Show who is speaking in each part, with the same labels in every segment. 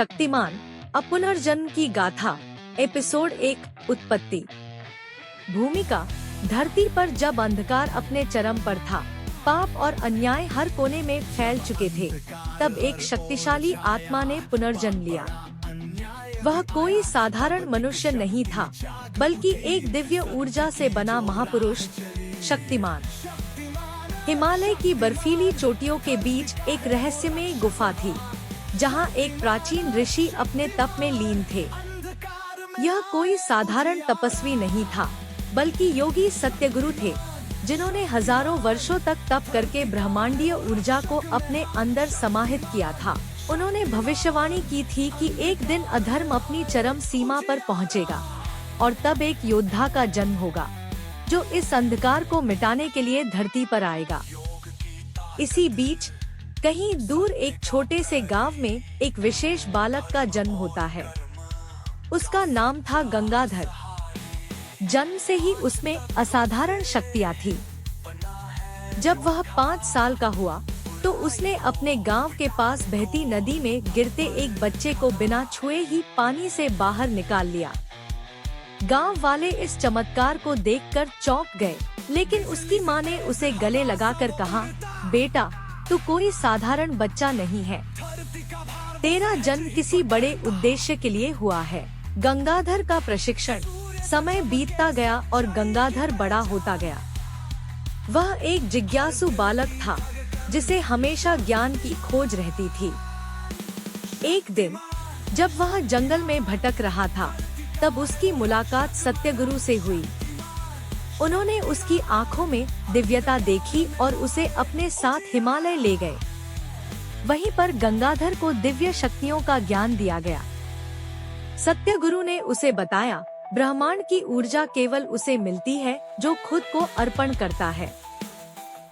Speaker 1: शक्तिमान पुनर्जन्म की गाथा एपिसोड 1 उत्पत्ति। भूमिका धरती पर जब अंधकार अपने चरम पर था, पाप और अन्याय हर कोने में फैल चुके थे, तब एक शक्तिशाली आत्मा ने पुनर्जन्म लिया। वह कोई साधारण मनुष्य नहीं था, बल्कि एक दिव्य ऊर्जा से बना महापुरुष शक्तिमान। हिमालय की बर्फीली चोटियों के बीच एक रहस्यमय गुफा थी, जहां एक प्राचीन ऋषि अपने तप में लीन थे। यह कोई साधारण तपस्वी नहीं था, बल्कि योगी सत्यगुरु थे, जिन्होंने हजारों वर्षों तक तप करके ब्रह्मांडीय ऊर्जा को अपने अंदर समाहित किया था। उन्होंने भविष्यवाणी की थी कि एक दिन अधर्म अपनी चरम सीमा पर पहुंचेगा और तब एक योद्धा का जन्म होगा, जो इस अंधकार को मिटाने के लिए धरती पर आएगा। इसी बीच कहीं दूर एक छोटे से गांव में एक विशेष बालक का जन्म होता है। उसका नाम था गंगाधर। जन्म से ही उसमें असाधारण शक्तियां थी। जब वह 5 साल का हुआ, तो उसने अपने गांव के पास बहती नदी में गिरते एक बच्चे को बिना छुए ही पानी से बाहर निकाल लिया। गांव वाले इस चमत्कार को देखकर चौंक गए, लेकिन उसकी माँ ने उसे गले लगाकर कहा, बेटा, तू कोई साधारण बच्चा नहीं है। तेरा जन्म किसी बड़े उद्देश्य के लिए हुआ है। गंगाधर का प्रशिक्षण। समय बीतता गया और गंगाधर बड़ा होता गया। वह एक जिज्ञासु बालक था, जिसे हमेशा ज्ञान की खोज रहती थी। एक दिन जब वह जंगल में भटक रहा था, तब उसकी मुलाकात सत्यगुरु से हुई। उन्होंने उसकी आंखों में दिव्यता देखी और उसे अपने साथ हिमालय ले गए। वहीं पर गंगाधर को दिव्य शक्तियों का ज्ञान दिया गया। सत्यगुरु ने उसे बताया, ब्रह्मांड की ऊर्जा केवल उसे मिलती है जो खुद को अर्पण करता है।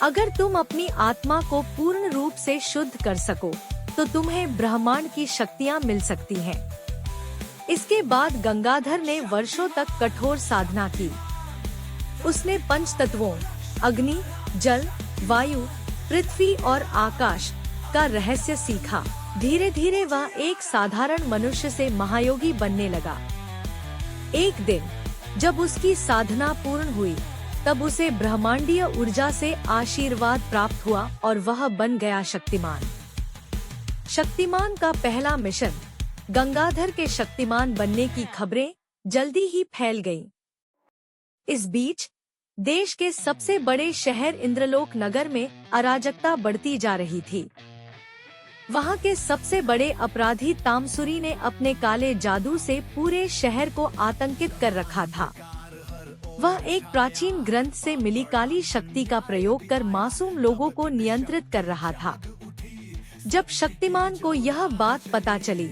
Speaker 1: अगर तुम अपनी आत्मा को पूर्ण रूप से शुद्ध कर सको, तो तुम्हें ब्रह्मांड की शक्तियाँ मिल सकती हैं। इसके बाद गंगाधर ने वर्षों तक कठोर साधना की। उसने पंच तत्वों अग्नि, जल, वायु, पृथ्वी और आकाश का रहस्य सीखा। धीरे धीरे वह एक साधारण मनुष्य से महायोगी बनने लगा। एक दिन जब उसकी साधना पूर्ण हुई, तब उसे ब्रह्मांडीय ऊर्जा से आशीर्वाद प्राप्त हुआ और वह बन गया शक्तिमान। शक्तिमान का पहला मिशन। गंगाधर के शक्तिमान बनने की खबरें जल्दी ही फैल गईं। इस बीच देश के सबसे बड़े शहर इंद्रलोक नगर में अराजकता बढ़ती जा रही थी। वहां के सबसे बड़े अपराधी तामसुरी ने अपने काले जादू से पूरे शहर को आतंकित कर रखा था। वह एक प्राचीन ग्रंथ से मिली काली शक्ति का प्रयोग कर मासूम लोगों को नियंत्रित कर रहा था। जब शक्तिमान को यह बात पता चली,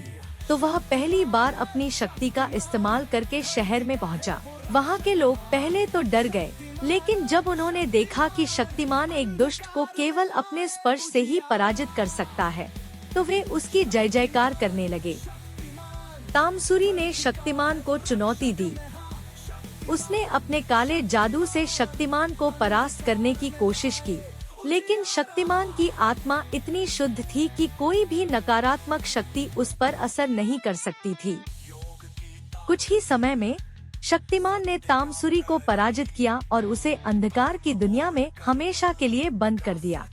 Speaker 1: तो वह पहली बार अपनी शक्ति का इस्तेमाल करके शहर में पहुंचा। वहां के लोग पहले तो डर गए, लेकिन जब उन्होंने देखा कि शक्तिमान एक दुष्ट को केवल अपने स्पर्श से ही पराजित कर सकता है, तो वे उसकी जय जयकार करने लगे। तामसुरी ने शक्तिमान को चुनौती दी। उसने अपने काले जादू से शक्तिमान को परास्त करने की कोशिश की, लेकिन शक्तिमान की आत्मा इतनी शुद्ध थी कि कोई भी नकारात्मक शक्ति उस पर असर नहीं कर सकती थी। कुछ ही समय में शक्तिमान ने तामसुरी को पराजित किया और उसे अंधकार की दुनिया में हमेशा के लिए बंद कर दिया।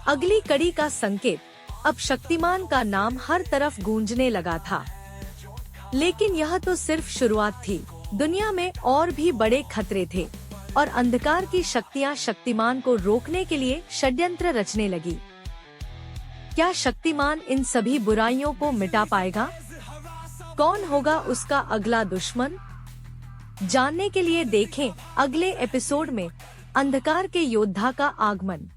Speaker 1: अगली कड़ी का संकेत। अब शक्तिमान का नाम हर तरफ गूंजने लगा था। लेकिन यह तो सिर्फ शुरुआत थी। दुनिया में और भी बड़े खतरे थे और अंधकार की शक्तियां शक्तिमान को रोकने के लिए षड्यंत्र रचने लगी। क्या शक्तिमान इन सभी बुराइयों को मिटा पाएगा? कौन होगा उसका अगला दुश्मन? जानने के लिए देखें अगले एपिसोड में अंधकार के योद्धा का आगमन।